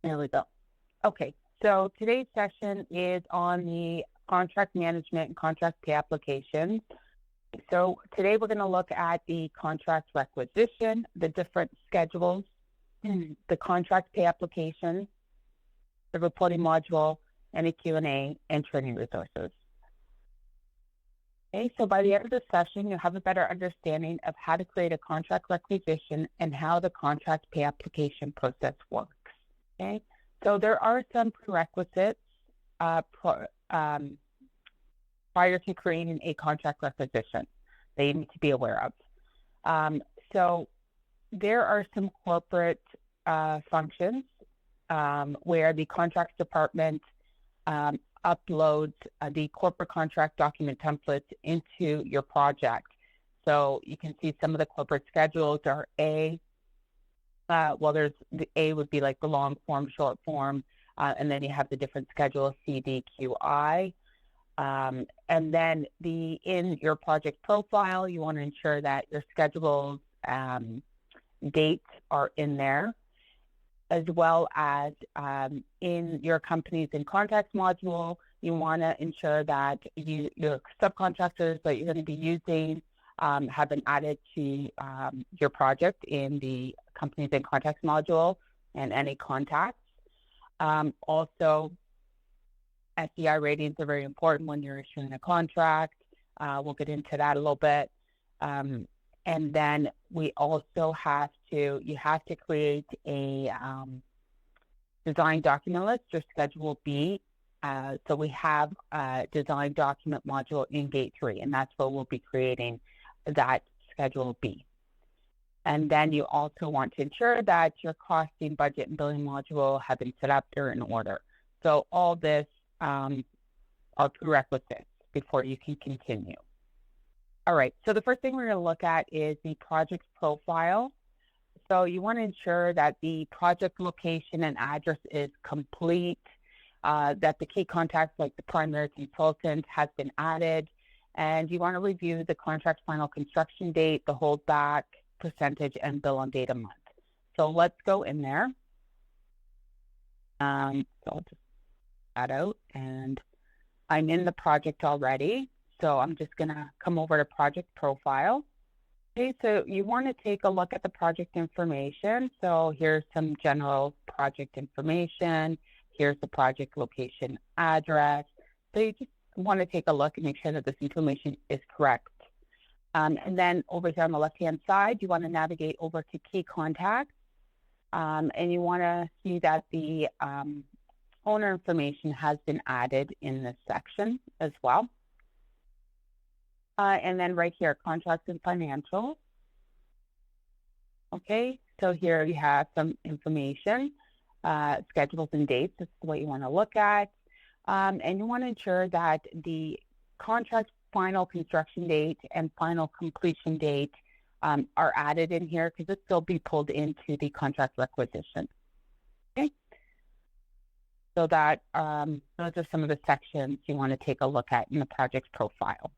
There we go. Okay, so today's session is on the contract management and contract pay applications. So today we're going to look at the contract requisition, the different schedules, the contract pay application, the reporting module, any Q&A, and training resources. Okay, so by the end of the session, you'll have a better understanding of how to create a contract requisition and how the contract pay application process works. Okay, so there are some prerequisites prior to creating a contract requisition that you need to be aware of. So there are some corporate functions where the contracts department uploads the corporate contract document templates into your project. So you can see some of the corporate schedules are A. Well, there's the A would be like the long form, short form, and then you have the different schedules, C, D, Q, I. And then in your project profile, you want to ensure that your schedules dates are in there, as well as in your companies and contacts module, you want to ensure that your subcontractors that you're going to be using have been added to your project in the companies and contacts module and any contacts. Also, SDI ratings are very important when you're issuing a contract. We'll get into that a little bit. And then we also you have to create a design document list, or Schedule B. So we have a design document module in Gate 3, and that's where we'll be creating that Schedule B. And then you also want to ensure that your costing, budget, and billing module have been set up, they're in order. So all this are prerequisites before you can continue. All right, so the first thing we're going to look at is the project profile. So you want to ensure that the project location and address is complete, that the key contacts like the primary consultant has been added, and you want to review the contract final construction date, the holdback percentage, and bill on date a month. So let's go in there. So I'll just that out, and I'm in the project already. So I'm just going to come over to project profile. Okay, so you want to take a look at the project information. So here's some general project information. Here's the project location address. So you just want to take a look and make sure that this information is correct. And then over here on the left-hand side, you want to navigate over to key contacts. And you want to see that the owner information has been added in this section as well. And then right here, contracts and financials. Okay, so here you have some information, schedules and dates. This is what you want to look at. And you want to ensure that the contract final construction date and final completion date are added in here, because this will be pulled into the contract requisition. Okay, so that those are some of the sections you want to take a look at in the project profile.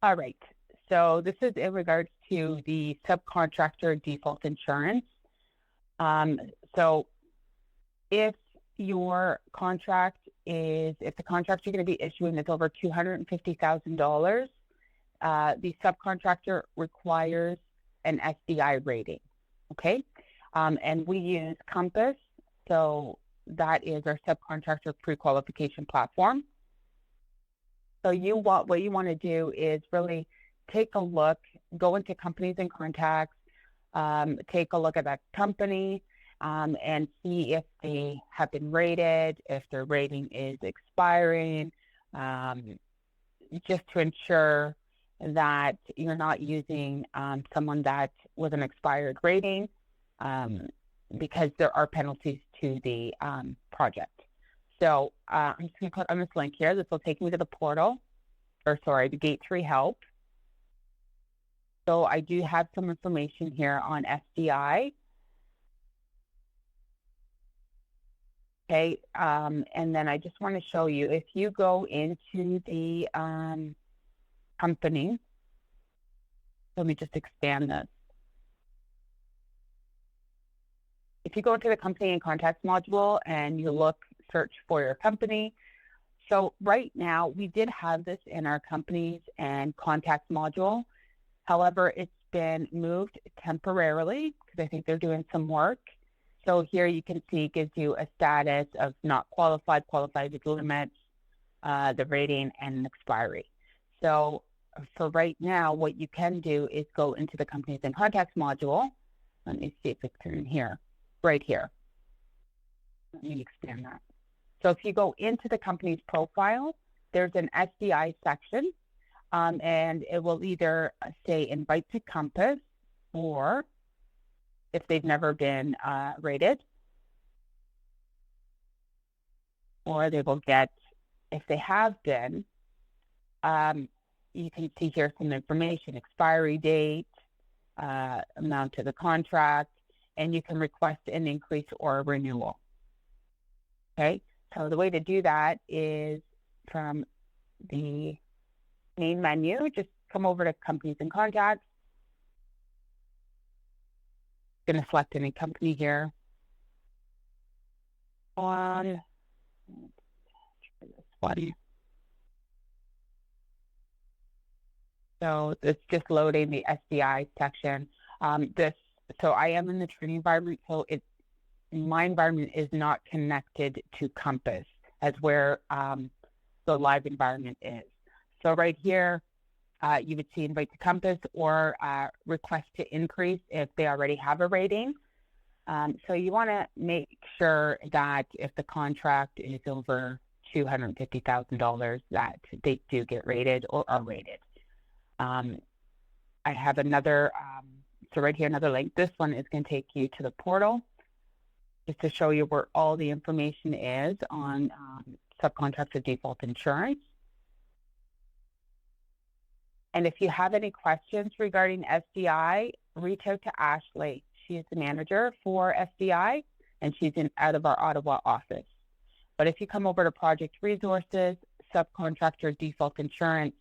All right, so this is in regards to the subcontractor default insurance. So if your contract if the contract you're going to be issuing is over $250,000, the subcontractor requires an SDI rating, okay? And we use Compass, so that is our subcontractor pre-qualification platform. So what you want to do is really take a look, go into companies and contacts, take a look at that company, and see if they have been rated, if their rating is expiring, just to ensure that you're not using someone that with an expired rating, because there are penalties to the project. So I'm just going to click on this link here. This will take me to the portal, the Gate 3 help. So I do have some information here on SDI. Okay, and then I just want to show you, if you go into the company, let me just expand this. if you go into the company and contacts module and you search for your company, so right now we did have this in our companies and contacts module. However, it's been moved temporarily because I think they're doing some work. So here you can see it gives you a status of not qualified, qualified with limits, the rating, and expiry. So for right now, what you can do is go into the companies and contacts module. Let me see if it's in here, right here. Let me expand that. So if you go into the company's profile, there's an SDI section, and it will either say invite to Compass, or if they've never been rated, or they will get, if they have been, you can see here some information, expiry date, amount of the contract, and you can request an increase or a renewal. Okay, so the way to do that is from the main menu, just come over to companies and contacts. I'm going to select any company here. Try this one. So it's just loading the SDI section. So I am in the training environment, so my environment is not connected to Compass as where the live environment is. So right here, you would see invite to Compass or request to increase if they already have a rating. So you want to make sure that if the contract is over $250,000 that they do get rated or are rated. I have another, so right here, another link. This one is going to take you to the portal just to show you where all the information is on subcontractor default insurance. And if you have any questions regarding SDI, reach out to Ashley. She is the manager for SDI, and she's out of our Ottawa office. But if you come over to Project Resources, Subcontractor Default Insurance,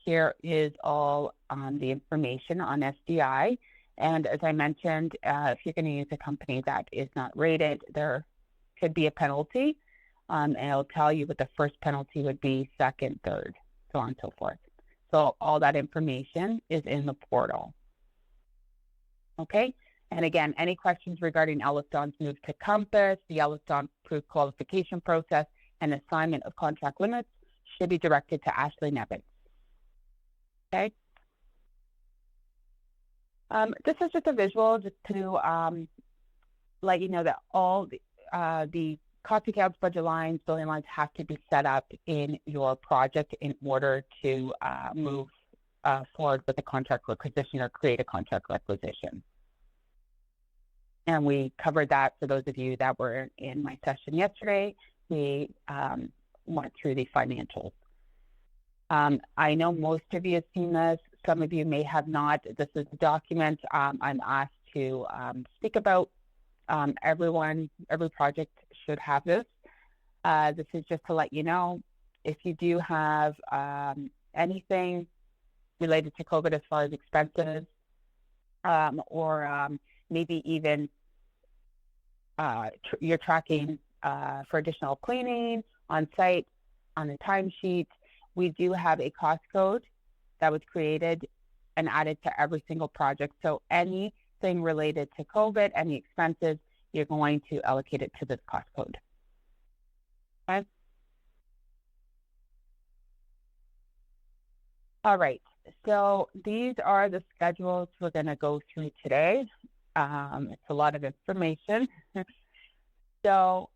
here is all the information on SDI. And as I mentioned, if you're going to use a company that is not rated, there could be a penalty. And it'll tell you what the first penalty would be, second, third, so on and so forth. So all that information is in the portal. Okay. And again, any questions regarding Ellis-Don's move to Compass, the Ellis-Don pre-qualification process, and assignment of contract limits should be directed to Ashley Nevin. Okay. This is just a visual just to let you know that all the cost accounts, budget lines, billing lines have to be set up in your project in order to move forward with a contract requisition or create a contract requisition. And we covered that for those of you that were in my session yesterday. We went through the financials. I know most of you have seen this. Some of you may have not. This is a document I'm asked to speak about. Every project should have this. This is just to let you know if you do have anything related to COVID as far as expenses, or maybe even you're tracking for additional cleaning on site on the timesheet. We do have a cost code that was created and added to every single project. So anything related to COVID, any expenses, you're going to allocate it to this cost code. Okay. All right. So these are the schedules we're going to go through today. It's a lot of information. So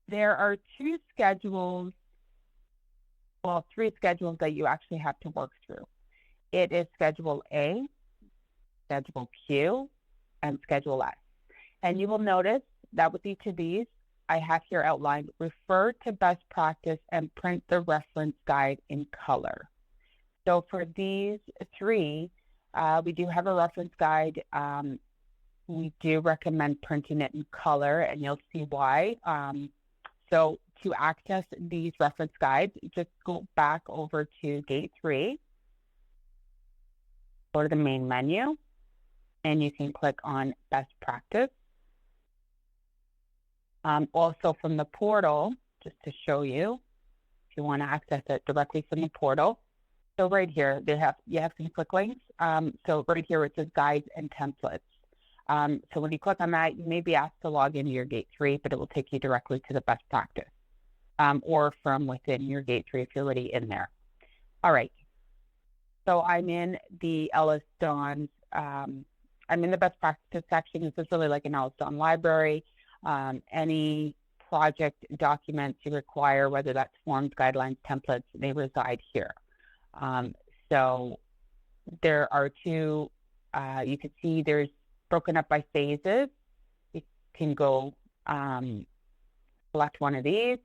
there are three schedules that you actually have to work through. It is Schedule A, Schedule Q, and Schedule S. And you will notice that with each of these, I have here outlined, refer to best practice and print the reference guide in color. So for these three, we do have a reference guide. We do recommend printing it in color, and you'll see why. So to access these reference guides, just go back over to Gate 3, go to the main menu, and you can click on Best Practice. Also from the portal, just to show you, if you want to access it directly from the portal. So right here, you have some quick links. So right here it says guides and templates. So when you click on that, you may be asked to log into your Gate 3, but it will take you directly to the best practice, or from within your Gate 3 if you're already in there. All right. So I'm in the Ellis Don. I'm in the best practice section. This is really like an Ellis Don library. Any project documents you require, whether that's forms, guidelines, templates, they reside here. So there are two, you can see there's broken up by phases. You can go select one of these,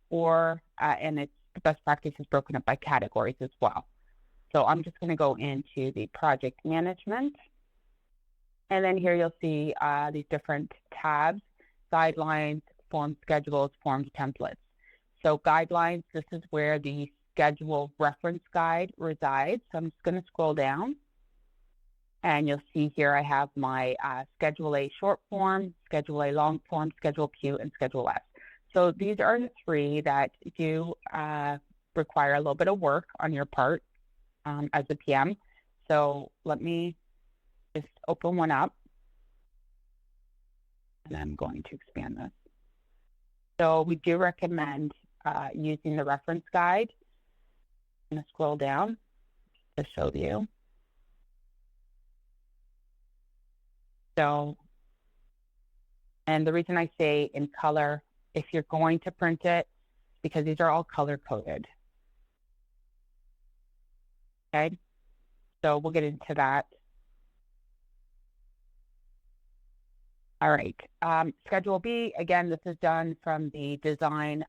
or, and it's the best practice is broken up by categories as well. So I'm just going to go into the project management. And then here you'll see these different tabs, guidelines, form schedules, forms, templates. So guidelines, this is where the schedule reference guide resides. So I'm just going to scroll down. And you'll see here I have my Schedule A short form, Schedule A long form, Schedule Q, and Schedule S. So these are the three that do require a little bit of work on your part as a PM. So let me just open one up. And I'm going to expand this. So we do recommend using the reference guide. I'm going to scroll down to show you. So, and the reason I say in color, if you're going to print it, because these are all color coded. Okay, so we'll get into that. All right, Schedule B, again, this is done from the design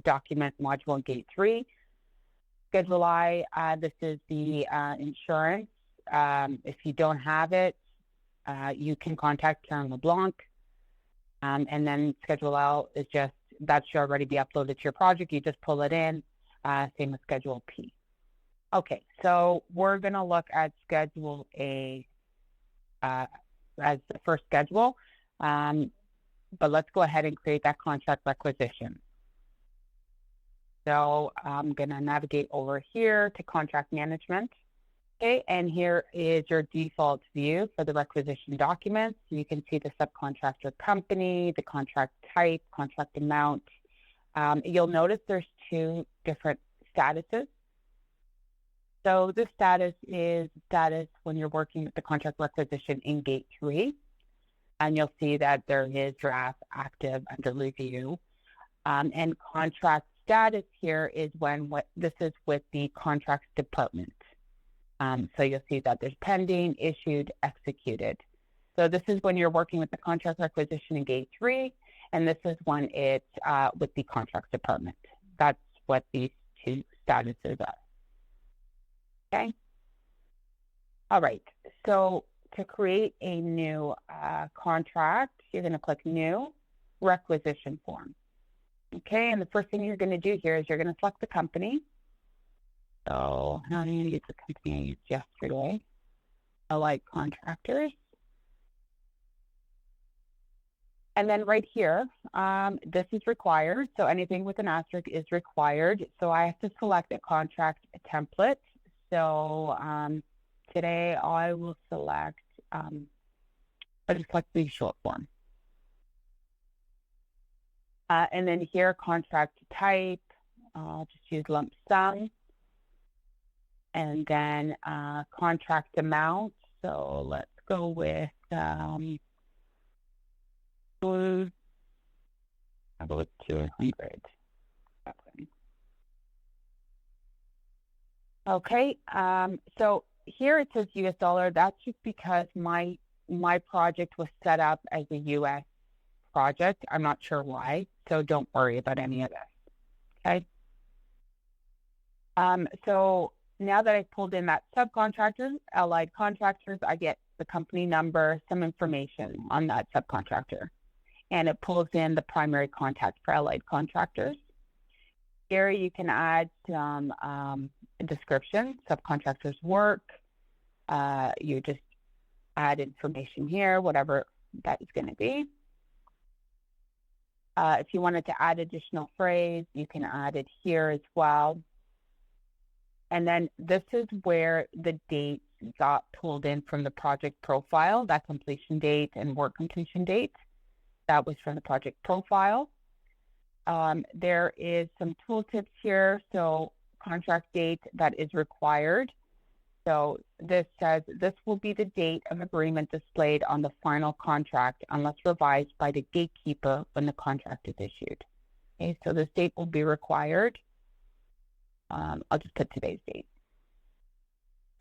document module in Gate 3. Schedule I, this is the insurance. If you don't have it, you can contact Karen LeBlanc. And then Schedule L is just, that should already be uploaded to your project. You just pull it in, same with Schedule P. Okay, so we're going to look at Schedule A as the first schedule. But let's go ahead and create that contract requisition. So I'm going to navigate over here to contract management. Okay, and here is your default view for the requisition documents. You can see the subcontractor company, the contract type, contract amount. You'll notice there's two different statuses. So this status is status when you're working with the contract requisition in Gate 3. And you'll see that there is draft, active, under review. And contract status here is when this is with the contracts department. So you'll see that there's pending, issued, executed. So this is when you're working with the contract requisition in Gate 3, and this is when it's with the contracts department. That's what these two statuses are. Okay? All right. So to create a new contract, you're going to click New, Requisition Form. Okay, and the first thing you're going to do here is you're going to select the company. So I'm going to use the company I used yesterday, Allied Contractors. And then right here, this is required. So anything with an asterisk is required. So I have to select a contract template. So today I will select, I'll just select the short form. And then here, contract type, I'll just use lump sum. And then contract amount. So let's go with how about 200. Okay. So here it says US dollar. That's just because my project was set up as a US project. I'm not sure why. So don't worry about any of this. Okay. So now that I've pulled in that subcontractor, Allied Contractors, I get the company number, some information on that subcontractor. And it pulls in the primary contact for Allied Contractors. Here you can add some description, subcontractors work. You just add information here, whatever that is going to be. If you wanted to add additional phrase, you can add it here as well. And then this is where the dates got pulled in from the project profile, that completion date and work completion date. That was from the project profile. There is some tooltips here. So contract date that is required. So this says this will be the date of agreement displayed on the final contract unless revised by the gatekeeper when the contract is issued. Okay, so this date will be required. I'll just put today's date.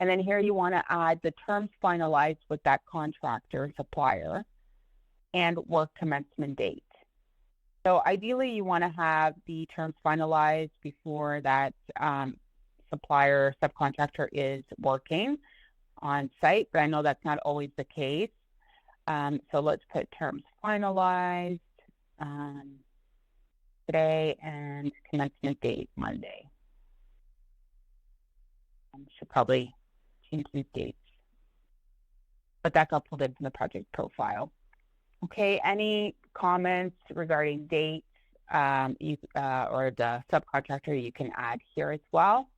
And then here you want to add the terms finalized with that contractor supplier and work commencement date. So ideally you want to have the terms finalized before that supplier subcontractor is working on site, but I know that's not always the case. So let's put terms finalized today and commencement date Monday. Should probably change these dates, but that got pulled in from the project profile. Okay, any comments regarding dates or the subcontractor you can add here as well.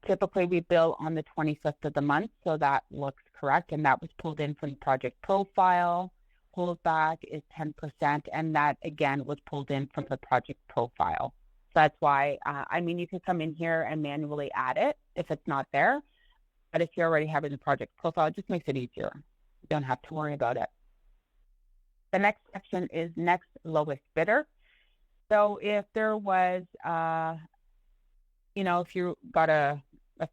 Typically we bill on the 25th of the month, so that looks correct, and that was pulled in from the project profile. Holdback is 10%, and that again was pulled in from the project profile. So that's why, I mean, you can come in here and manually add it if it's not there, but if you already have it in the project profile, it just makes it easier. You don't have to worry about it. The next section is next lowest bidder. So if there was, you know, if you got a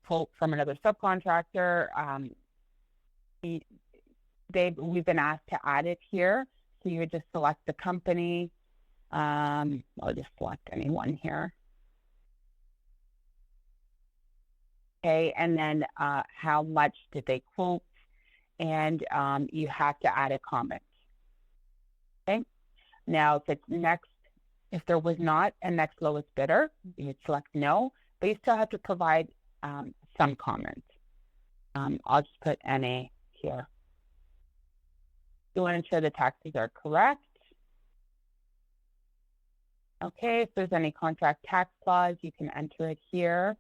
quote from another subcontractor, we've been asked to add it here. So you would just select the company. I'll just select anyone here. Okay, and then how much did they quote? And you have to add a comment. Okay, now if it's next, if there was not a next lowest bidder, you would select no, but you still have to provide some comments. I'll just put NA here. You want to ensure the taxes are correct. Okay, if there's any contract tax clause, you can enter it here.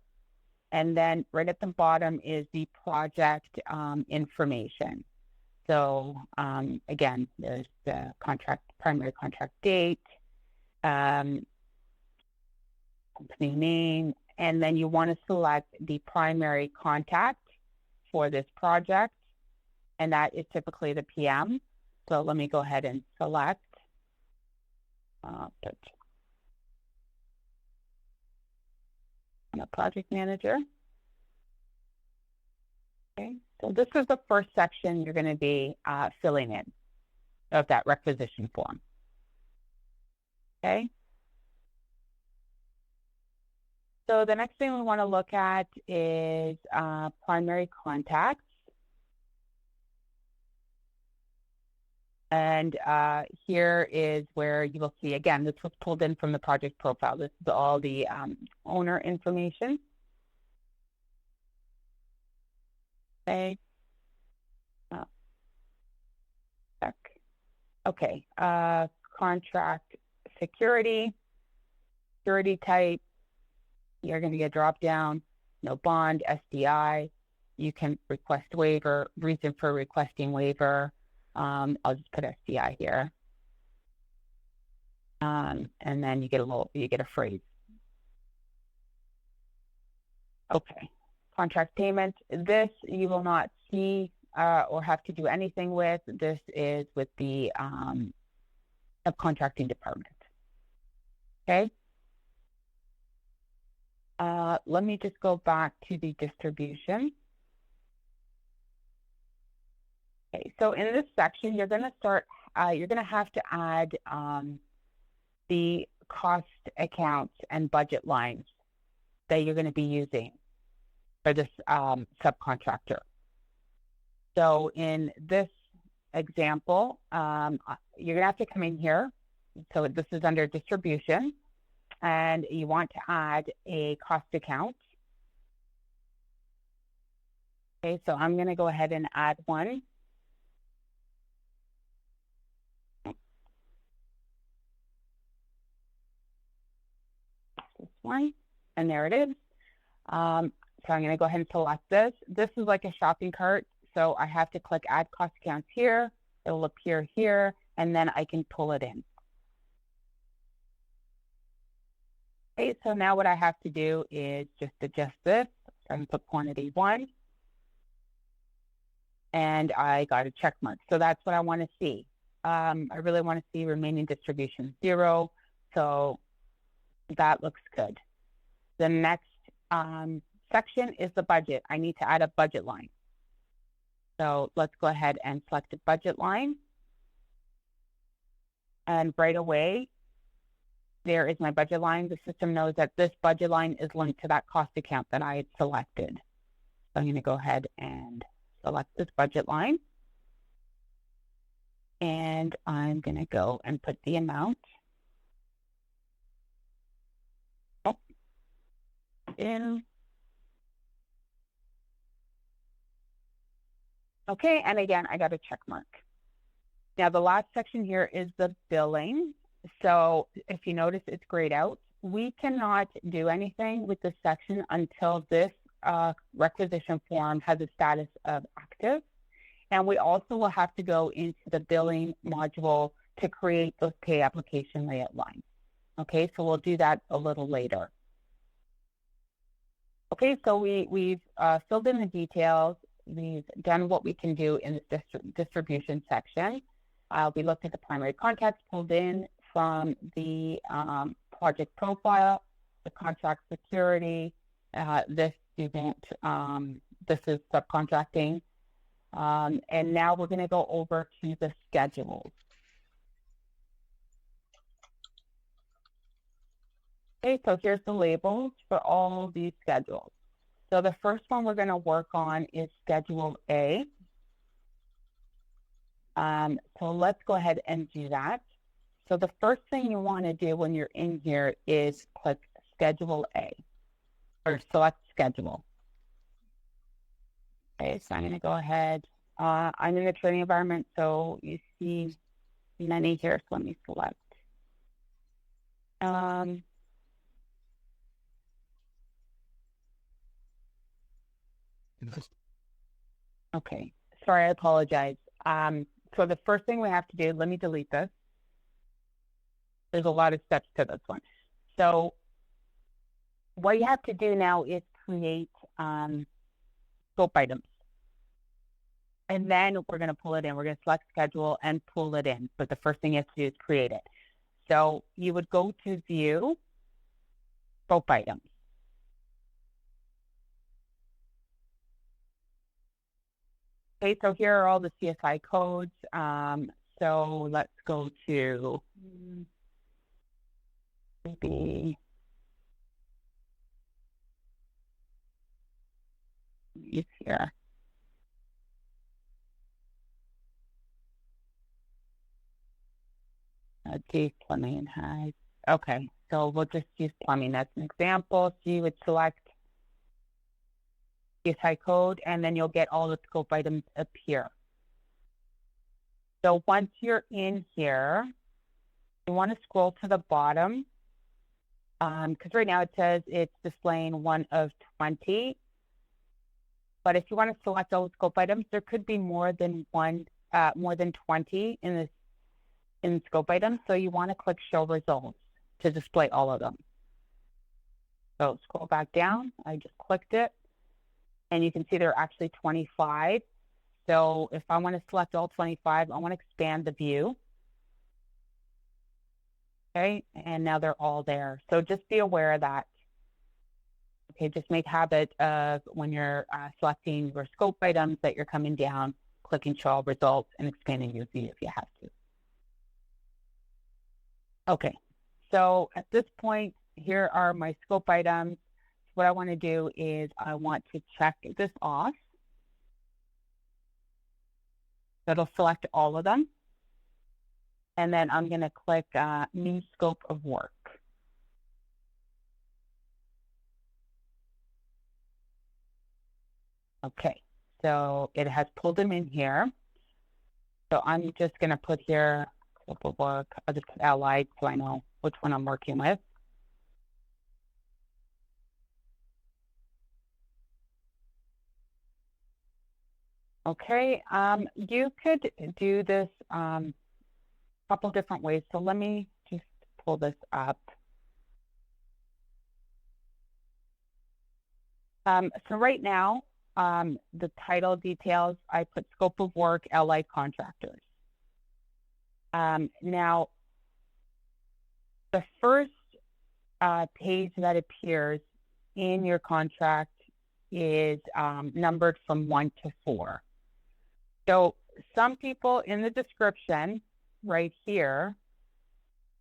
And then right at the bottom is the project information. So again, there's the primary contract date, company name, and then you want to select the primary contact for this project, and that is typically the PM. So let me go ahead and select. I'm a project manager. Okay, so this is the first section you're going to be filling in of that requisition form. Okay. So the next thing we want to look at is primary contacts. And here is where you will see, again, this was pulled in from the project profile. This is all the owner information. Okay. Okay. Contract security type. You're going to get drop down, no bond, SDI. You can request waiver, reason for requesting waiver. I'll just put SDI here. And then you get a phrase. Okay. Contract payment. This you will not see or have to do anything with. This is with the subcontracting department. Okay. Let me just go back to the distribution. Okay, so in this section, you're going to start, you're going to have to add the cost accounts and budget lines that you're going to be using for this subcontractor. So in this example, you're going to have to come in here. So this is under distribution, and you want to add a cost account. Okay, so I'm going to go ahead and add one. line, and there it is. So I'm going to go ahead and select this. This is like a shopping cart, so I have to click Add Cost Accounts here. It will appear here, and then I can pull it in. Okay, so now what I have to do is just adjust this. I'm going to put quantity 1, and I got a check mark. So that's what I want to see. I really want to see remaining distribution 0, so that looks good. The next section is the budget. I need to add a budget line. So let's go ahead and select a budget line. And right away, there is my budget line. The system knows that this budget line is linked to that cost account that I had selected. So I'm going to go ahead and select this budget line. And I'm going to go and put the amount in. Okay, and again, I got a check mark. Now, the last section here is the billing. So if you notice, it's grayed out. We cannot do anything with this section until this requisition form has a status of active. And we also will have to go into the billing module to create those pay application layout lines. Okay, so we'll do that a little later. Okay, so we've filled in the details. We've done what we can do in the distribution section. We looked at the primary contacts pulled in from the project profile, the contract security, this student, this is subcontracting. And now we're going to go over to the schedules. Okay, so here's the labels for all these schedules. So the first one we're going to work on is Schedule A. So let's go ahead and do that. So the first thing you want to do when you're in here is click Schedule A, or select Schedule. Okay, so I'm going to go ahead. I'm in the training environment, so you see many here, so let me select. Okay, sorry, I apologize. So the first thing we have to do, let me delete this. There's a lot of steps to this one. So what you have to do now is create scope items. And then we're going to pull it in. We're going to select schedule and pull it in. But the first thing you have to do is create it. So you would go to view scope items. Okay, so here are all the CSI codes. So let's go to maybe these here. Deep plumbing has, okay, so we'll just use plumbing as an example. So you would select CSI code, and then you'll get all the scope items appear. So once you're in here, you want to scroll to the bottom, because right now it says it's displaying 1 of 20. But if you want to select all the scope items, there could be more than 20 in scope items. So you want to click Show Results to display all of them. So scroll back down. I just clicked it. And you can see there are actually 25. So if I want to select all 25, I want to expand the view. Okay, and now they're all there. So just be aware of that. Okay, just make habit of when you're selecting your scope items that you're coming down, clicking Show All Results, and expanding your view if you have to. Okay, so at this point, here are my scope items. What I want to do is I want to check this off. That'll select all of them. And then I'm going to click New Scope of Work. Okay, so it has pulled them in here. So I'm just going to put here Scope of Work. I'll just put Allied so I know which one I'm working with. Okay, you could do this a couple different ways. So let me just pull this up. So right now, the title details, I put scope of work, allied contractors. Now, the first page that appears in your contract is numbered from 1 to 4. So some people in the description right here,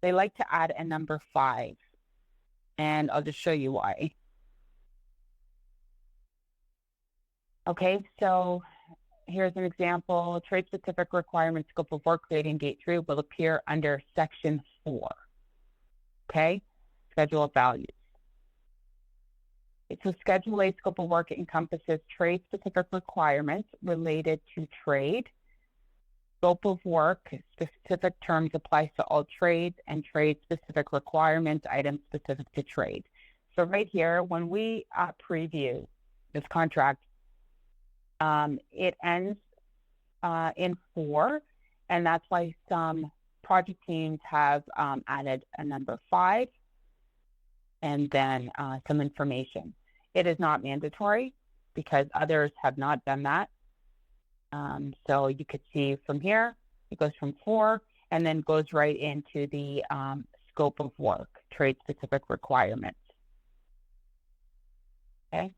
they like to add a number 5. And I'll just show you why. Okay, so here's an example. Trade-specific requirement scope of work creating gate 3 will appear under section 4. Okay, schedule of values. So Schedule A scope of work encompasses trade-specific requirements related to trade. Scope of work, specific terms applies to all trades, and trade-specific requirements, items specific to trade. So right here, when we preview this contract, it ends in 4, and that's why some project teams have added a number 5 and then some information. It is not mandatory because others have not done that. So you could see from here, it goes from 4 and then goes right into the scope of work, trade-specific requirements. Okay,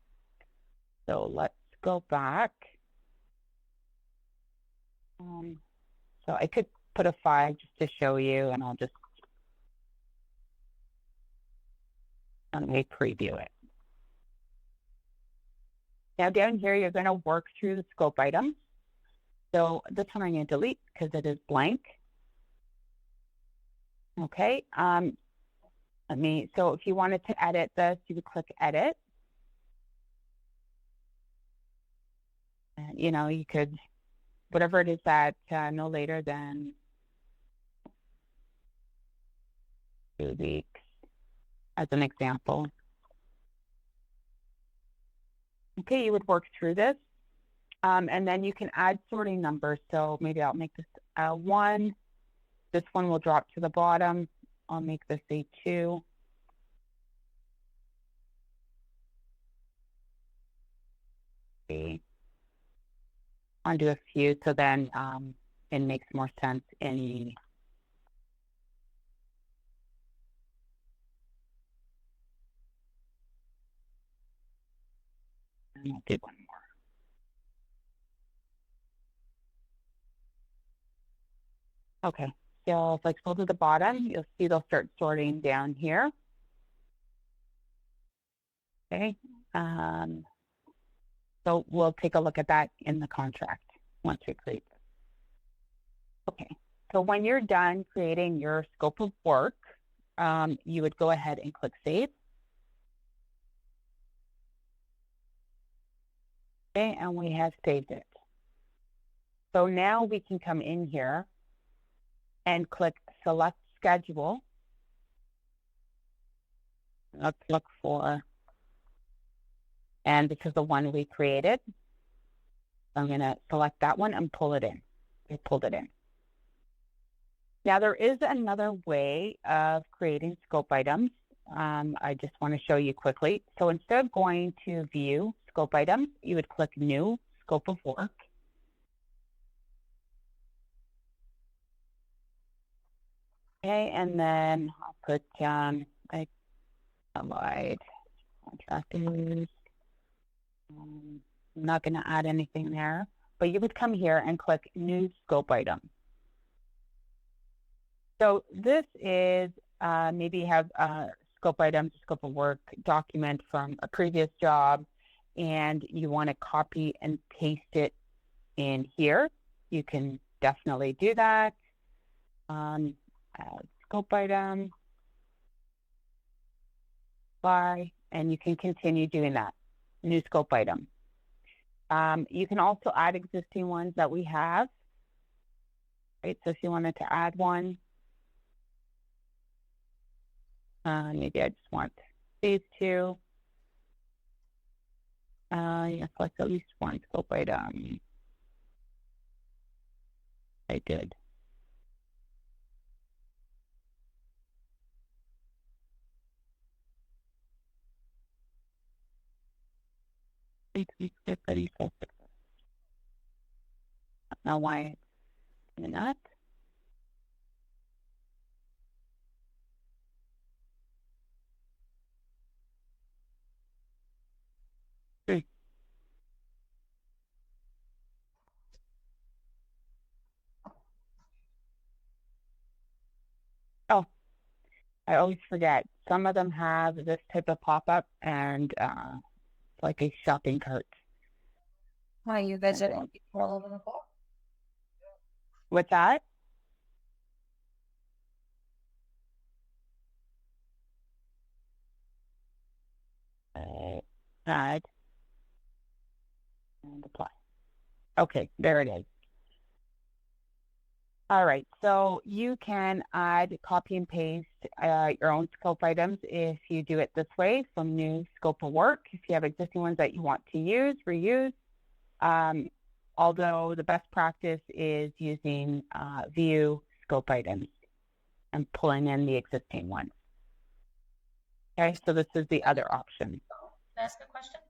so let's go back. So I could put a 5 just to show you, and I'll just let me preview it. Now down here, you're going to work through the scope items. So this one I'm going to delete because it is blank. Okay. So if you wanted to edit this, you would click edit. And, you could, whatever it is that no later than 2 weeks, as an example. Okay, you would work through this. And then you can add sorting numbers. So maybe I'll make this 1. This one will drop to the bottom. I'll make this a 2. I'll do a few, so then it makes more sense in and I'll do one more. Okay, so if I scroll to the bottom, you'll see they'll start sorting down here. Okay, so we'll take a look at that in the contract once we create this. Okay, so when you're done creating your scope of work, you would go ahead and click Save. Okay, and we have saved it. So now we can come in here and click Select Schedule. Let's look for, and this is the one we created. I'm going to select that one and pull it in. I pulled it in. Now there is another way of creating scope items. I just want to show you quickly. So instead of going to View Scope Items, you would click New Scope of Work. Okay, and then I'll put like allied contractors. I'm not going to add anything there, but you would come here and click New Scope Item. So this is maybe you have scope items, scope of work document from a previous job, and you want to copy and paste it in here. You can definitely do that. Scope item, apply, and you can continue doing that. New scope item. You can also add existing ones that we have. Right, so if you wanted to add one, maybe I just want these 2. Select at least one scope item. I did. I don't know why it's not. Oh, I always forget. Some of them have this type of pop-up and like a shopping cart. Why you guys are all over the floor? What's that? Add and apply. Okay, there it is. All right, so you can add, copy and paste your own scope items if you do it this way from new scope of work. If you have existing ones that you want to use, reuse. Although the best practice is using view scope items and pulling in the existing ones. Okay, so this is the other option. Can I ask a question?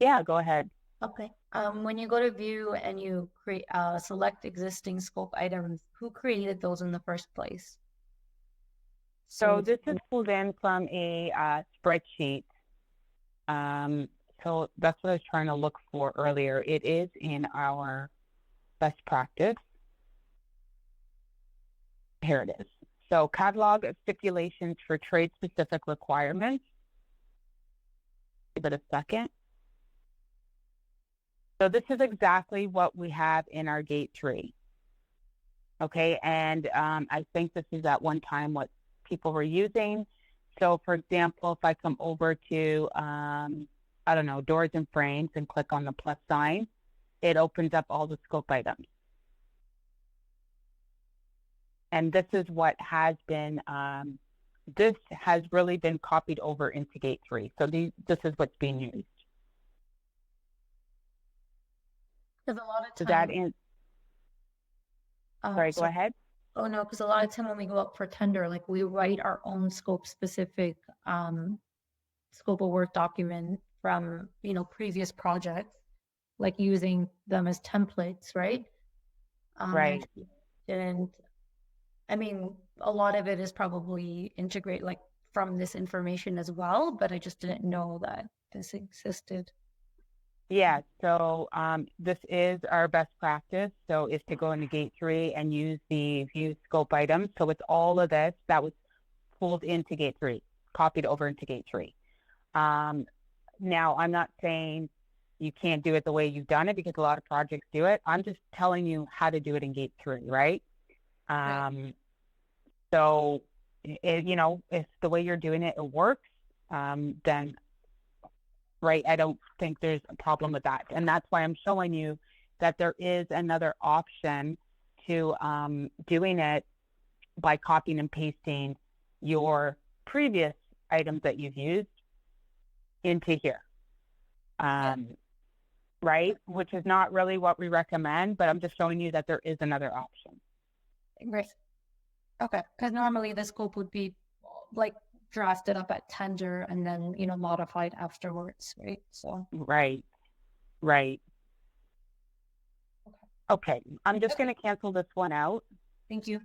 Yeah, go ahead. Okay. When you go to view and you create select existing scope items, who created those in the first place? So this is pulled in from a spreadsheet. So that's what I was trying to look for earlier. It is in our best practice. Here it is. So catalog of stipulations for trade-specific requirements. Give it a second. So this is exactly what we have in our gate 3. Okay, and I think this is at one time what people were using. So for example, if I come over to, I don't know, doors and frames and click on the plus sign, it opens up all the scope items. And this is what has been, this has really been copied over into gate 3. So this is what's being used. Because a lot of So time, that is, sorry, go ahead. Oh no, because a lot of time when we go up for tender, like we write our own scope specific scope of work document from previous projects, like using them as templates, right? Right. And I mean, a lot of it is probably integrate like from this information as well, but I just didn't know that this existed. Yeah, so this is our best practice. So is to go into gate 3 and use the view scope items. So it's all of this that was pulled into gate 3, copied over into gate 3. Now, I'm not saying you can't do it the way you've done it because a lot of projects do it. I'm just telling you how to do it in gate 3, right? Right. So, if the way you're doing it, it works, then right? I don't think there's a problem with that. And that's why I'm showing you that there is another option to doing it by copying and pasting your previous items that you've used into here. Right? Which is not really what we recommend, but I'm just showing you that there is another option. Right. Okay. Because normally the scope would be like drafted up at tender and then, modified afterwards, right? So. Right. Right. Okay. I'm just going to cancel this one out. Thank you.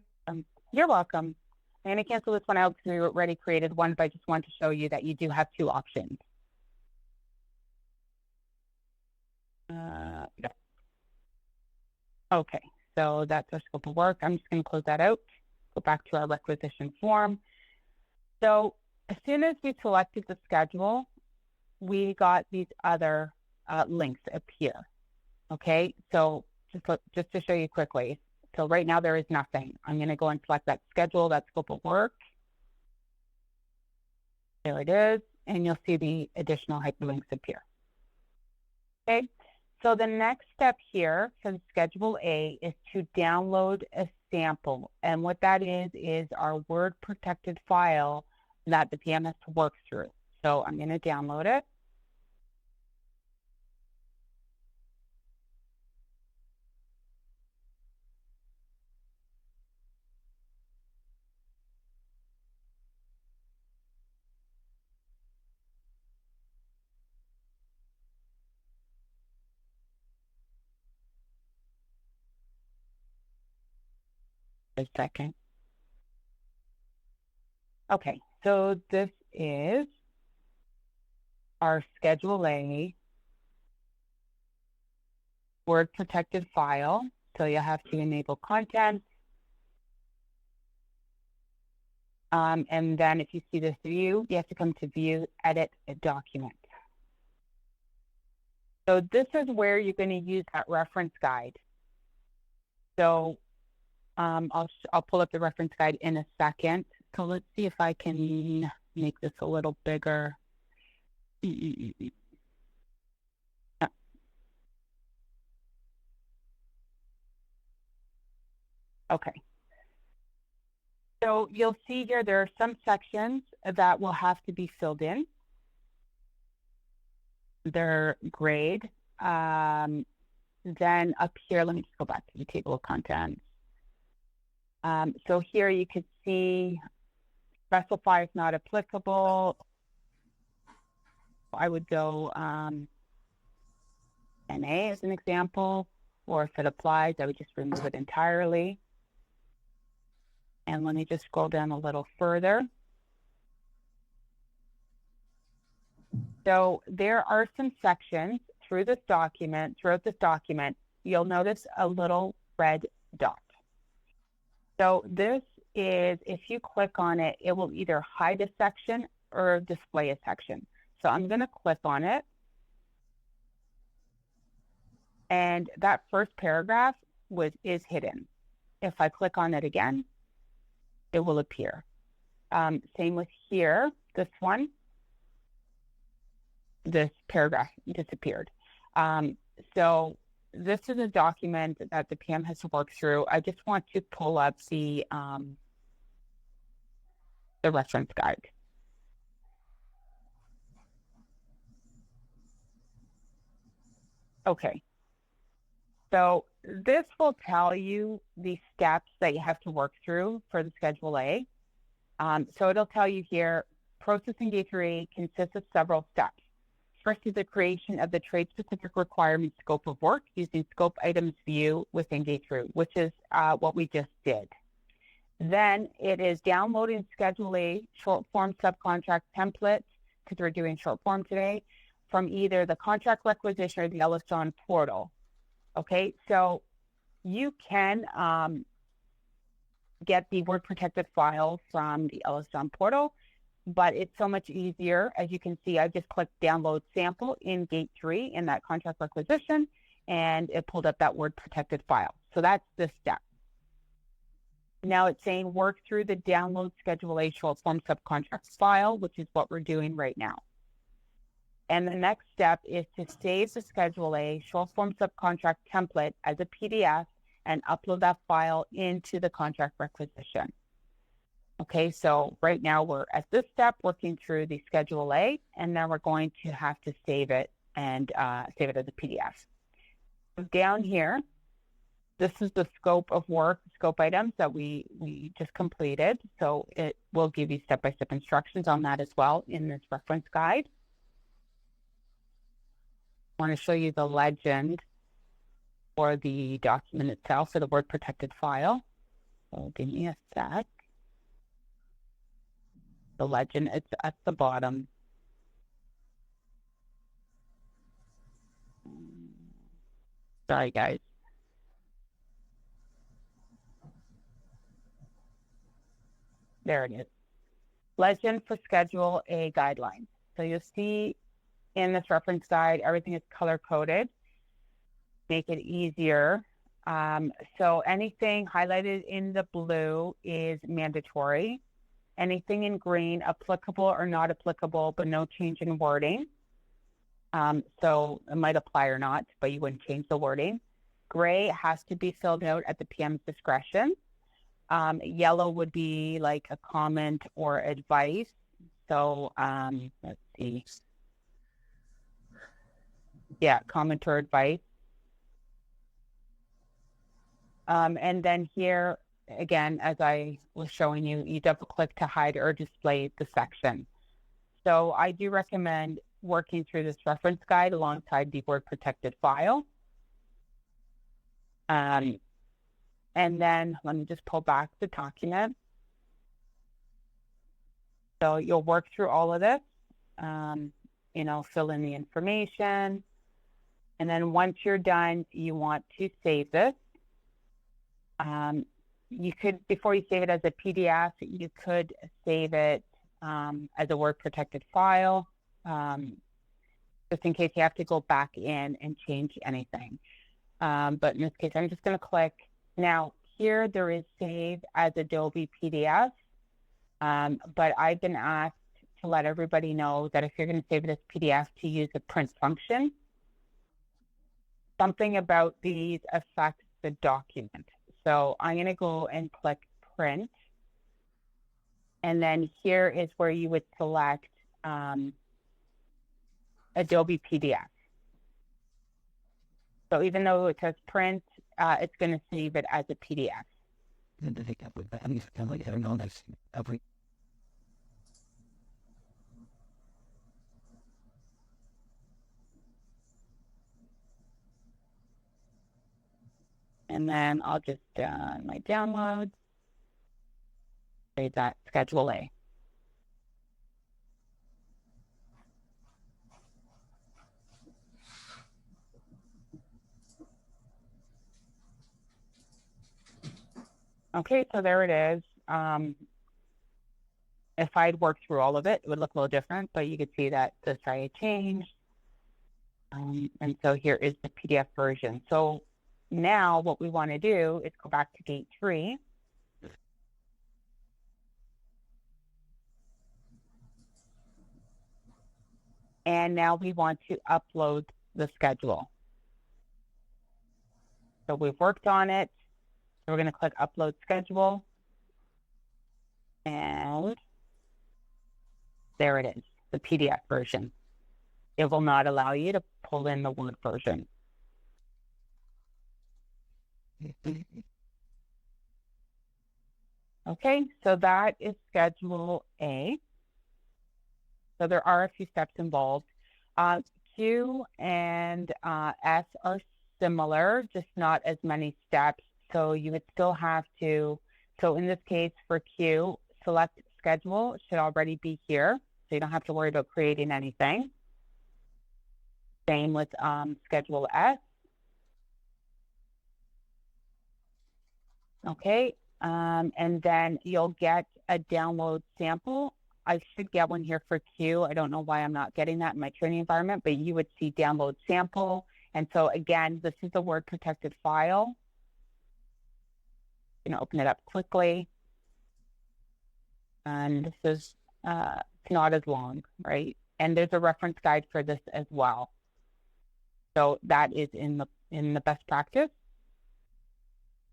You're welcome. I'm going to cancel this one out because we already created one, but I just want to show you that you do have 2 options. Okay, so that's our scope of work. I'm just going to close that out, go back to our requisition form. So as soon as we selected the schedule, we got these other links appear. Okay, so just to show you quickly. So right now there is nothing. I'm going to go and select that schedule, that scope of work. There it is, and you'll see the additional hyperlinks appear. Okay, so the next step here for Schedule A is to download a sample. And what that is our Word protected file that the PMS works through. So I'm going to download it. A second. Okay, so this is our Schedule A word protected file. So you have to enable content. And then if you see this view, you have to come to view, edit a document. So this is where you're going to use that reference guide. So I'll pull up the reference guide in a second. So let's see if I can make this a little bigger. Okay. So you'll see here there are some sections that will have to be filled in. They're grayed. Then up here, let me just go back to the table of contents. So here you could see specify if not applicable. I would go NA as an example, or if it applies, I would just remove it entirely. And let me just scroll down a little further. So there are some sections throughout this document, you'll notice a little red dot. So this is, if you click on it, it will either hide a section or display a section. So I'm going to click on it. And that first paragraph is hidden. If I click on it again, it will appear. Same with here, this one. This paragraph disappeared. So this is a document that the PM has to work through. I just want to pull up the reference guide. Okay. So this will tell you the steps that you have to work through for the Schedule A. So it'll tell you here, processing GT08 consists of several steps. First is the creation of the trade-specific requirement scope of work using scope items view within GT08, which is what we just did. Then it is downloading Schedule A short form subcontract template, because we're doing short form today, from either the contract requisition or the Ellis-John portal. Okay, so you can get the word protected file from the Ellis-John portal, but it's so much easier. As you can see, I just clicked download sample in gate 3 in that contract requisition, and it pulled up that word protected file. So that's this step. Now it's saying work through the download Schedule A short form subcontract file, which is what we're doing right now. And the next step is to save the Schedule A short form subcontract template as a PDF and upload that file into the contract requisition. Okay, so right now we're at this step working through the Schedule A, and then we're going to have to save it and save it as a PDF. Down here, this is the scope of work, scope items that we just completed. So it will give you step-by-step instructions on that as well in this reference guide. I want to show you the legend for the document itself, for the word protected file. So give me a sec. The legend, it's at the bottom. Sorry, guys. There it is. Legend for Schedule A guidelines. So you'll see in this reference guide, everything is color-coded. Make it easier. So anything highlighted in the blue is mandatory. Anything in green, applicable or not applicable, but no change in wording. So it might apply or not, but you wouldn't change the wording. Gray has to be filled out at the PM's discretion. Yellow would be like a comment or advice. So let's see. Yeah, comment or advice. And then here, again, as I was showing you, you double click to hide or display the section. So I do recommend working through this reference guide alongside the word protected file. And then let me just pull back the document. So you'll work through all of this, fill in the information. And then once you're done, you want to save this. You could, before you save it as a PDF, you could save it as a Word protected file, just in case you have to go back in and change anything. But in this case, I'm just going to click. Now, here there is Save as Adobe PDF, but I've been asked to let everybody know that if you're going to save it as PDF, to use the print function. Something about these affects the document. So I'm going to go and click Print. And then here is where you would select Adobe PDF. So even though it says print, it's going to save it as a PDF. And then I'll just, my downloads, save that Schedule A. Okay, so there it is. If I'd worked through all of it, it would look a little different, but you could see that the size changed. And so here is the PDF version. So now what we want to do is go back to gate 3. And now we want to upload the schedule. So we've worked on it. So we're going to click Upload Schedule. And there it is, the PDF version. It will not allow you to pull in the Word version. Okay, so that is Schedule A. So there are a few steps involved. Q and S are similar, just not as many steps. So you would still have to, so in this case for Q, select Schedule, should already be here. So you don't have to worry about creating anything. Same with Schedule S. Okay, and then you'll get a download sample. I should get one here for Q. I don't know why I'm not getting that in my training environment, but you would see download sample. And so again, this is a Word protected file. You know, open it up quickly. And this is it's not as long, right? And there's a reference guide for this as well. So that is in the best practice.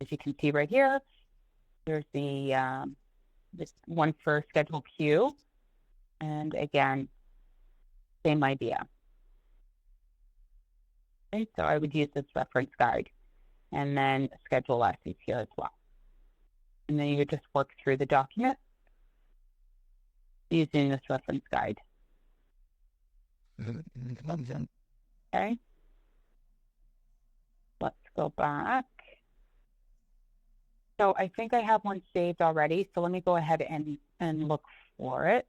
As you can see right here, there's the this one for Schedule Q. And again, same idea. Okay, so I would use this reference guide. And then Schedule S is here as well. And then you just work through the document using this reference guide. Okay. Let's go back. So I think I have one saved already. So let me go ahead and look for it.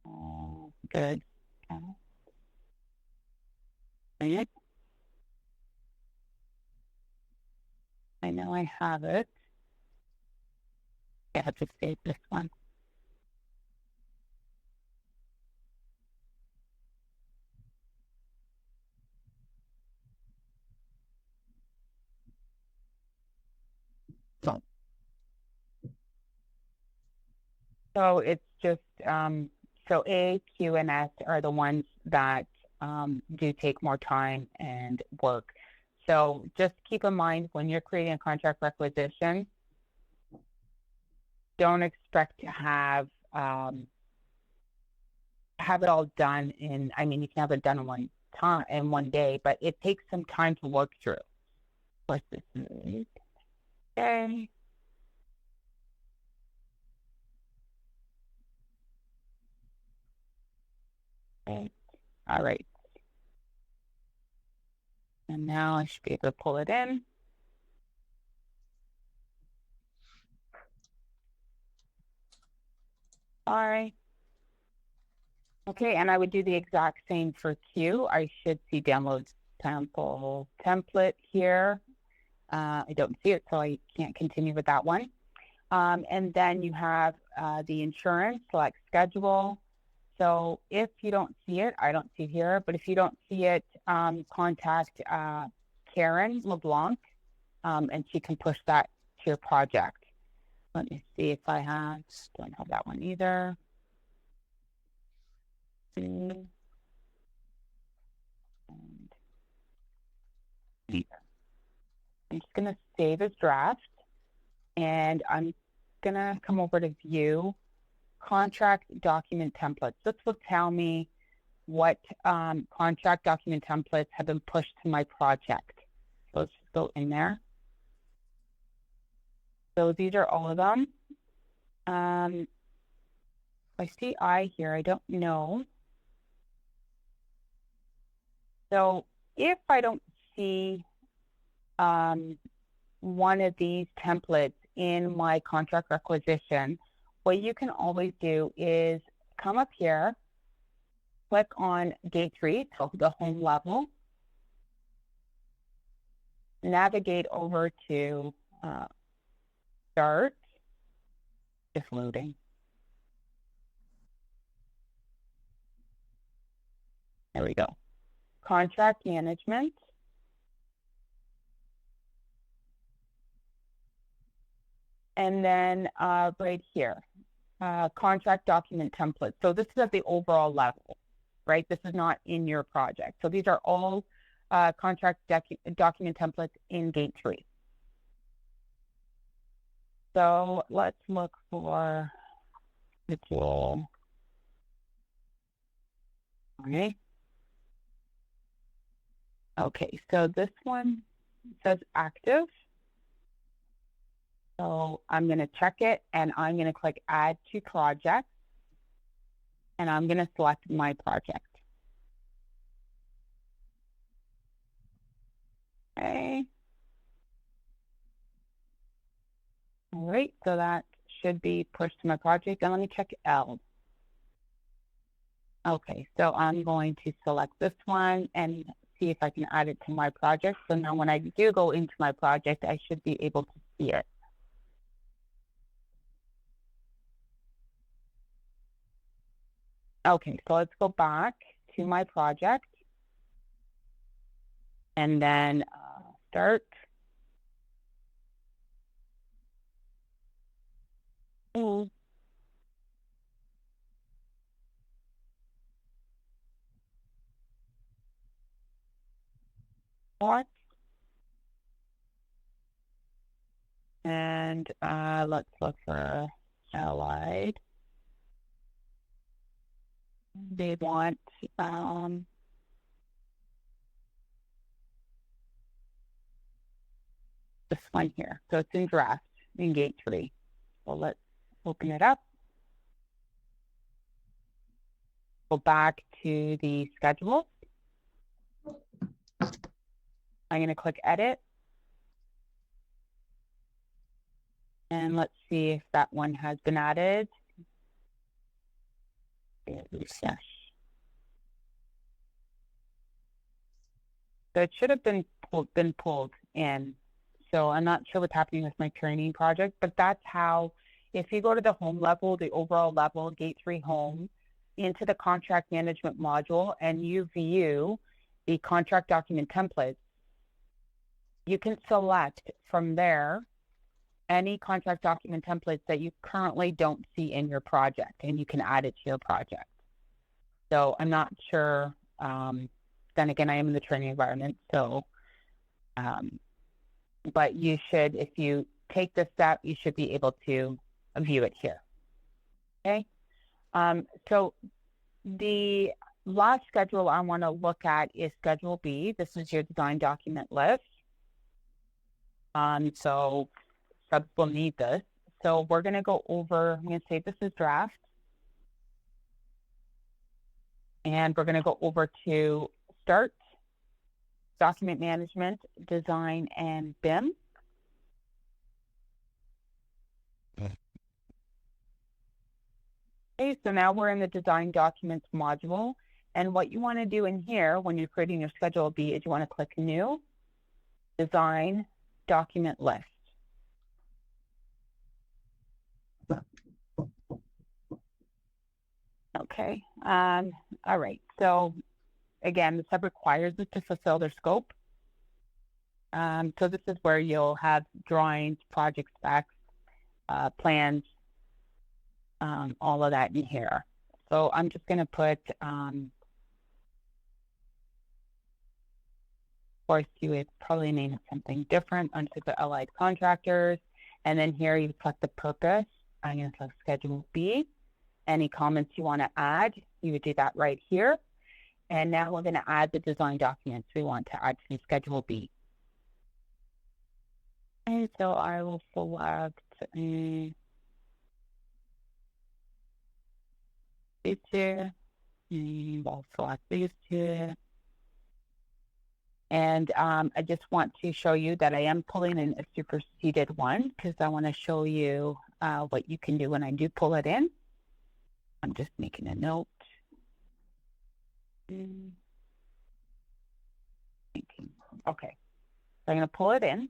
Oh, good. Okay. I know I have it. I have to save this one. So it's just, so A, Q, and S are the ones that do take more time and work. So just keep in mind when you're creating a contract requisition, don't expect to have it all done in, I mean, you can have it done in one day, but it takes some time to work through. What's this? Okay. Okay. All right. And now I should be able to pull it in. All right. Okay, and I would do the exact same for Q. I should see download sample template here. I don't see it, so I can't continue with that one. And then you have the insurance, select schedule. So if you don't see it, I don't see it here, but if you don't see it, contact Karen LeBlanc, and she can push that to your project. Let me see if I don't have that one either. And I'm just going to save as draft, and I'm going to come over to view contract document templates. This will tell me what contract document templates have been pushed to my project. So let's just go in there. So these are all of them. I see I here. I don't know. So if I don't see one of these templates in my contract requisition, what you can always do is come up here, click on Gate 3, so the home level, navigate over to Start, just loading. There we go. Contract management. And then right here, contract document template. So this is at the overall level, right? This is not in your project. So these are all contract document templates in Gate 3. So let's look for the tool. Okay. Okay, so this one says active. So I'm going to check it, and I'm going to click Add to Project, and I'm going to select my project. Okay. All right, so that should be pushed to my project. And let me check L. Okay, so I'm going to select this one and see if I can add it to my project. So now when I do go into my project, I should be able to see it. Okay, so let's go back to my project and then start. Ooh. What? And let's look for Allied. They want this one here. So it's in draft in Gate 3. So let's open it up. Go back to the schedule. I'm going to click Edit. And let's see if that one has been added. Yes. So it should have been pulled in. So I'm not sure what's happening with my training project, but that's how, if you go to the home level, the overall level, Gate 3 home, into the contract management module, and you view the contract document templates, you can select from there any contract document templates that you currently don't see in your project, and you can add it to your project. So I'm not sure. Then again, I am in the training environment, so but you should, if you take this step, you should be able to view it here. Okay. So the last schedule I want to look at is Schedule B. This is your design document list. So subs will need this. So we're going to go over, I'm going to say this is draft. And we're going to go over to Start, Document Management, Design, and BIM. Okay, so now we're in the Design Documents module. And what you want to do in here when you're creating your Schedule B is you want to click New, Design, Document List. Okay, all right. So again, the sub requires it to fulfill their scope. So this is where you'll have drawings, project specs, plans, all of that in here. So I'm just going to put, force you would probably name it something different under the allied contractors. And then here you select the purpose. I'm going to select Schedule B. Any comments you want to add, you would do that right here. And now we're going to add the design documents we want to add to Schedule B. And so I will select these two. And I'll select these two. And I just want to show you that I am pulling in a superseded one because I want to show you what you can do when I do pull it in. I'm just making a note. Okay, so I'm going to pull it in.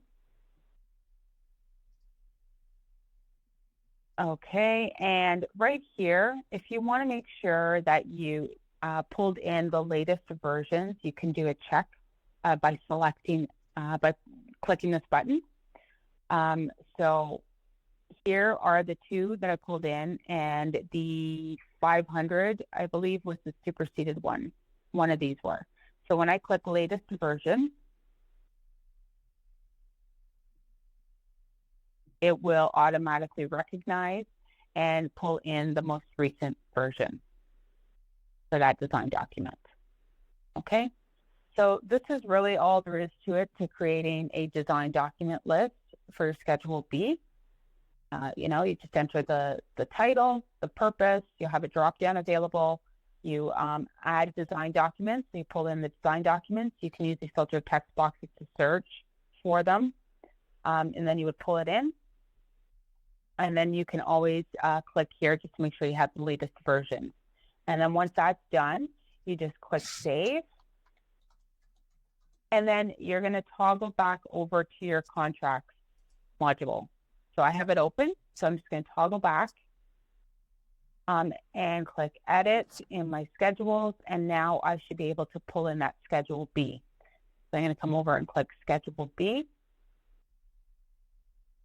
Okay, and right here, if you want to make sure that you pulled in the latest versions, you can do a check by selecting, by clicking this button. So here are the two that I pulled in, and the 500, I believe, was the superseded one. One of these were. So when I click latest version, it will automatically recognize and pull in the most recent version for that design document. Okay, so this is really all there is to it, to creating a design document list for Schedule B. You know, you just enter the title, the purpose, you have a drop-down available, you add design documents, so you pull in the design documents, you can use the filter text boxes to search for them, and then you would pull it in. And then you can always click here just to make sure you have the latest version. And then once that's done, you just click Save. And then you're going to toggle back over to your contracts module. So I have it open, so I'm just going to toggle back and click Edit in my schedules. And now I should be able to pull in that Schedule B. So I'm going to come over and click Schedule B.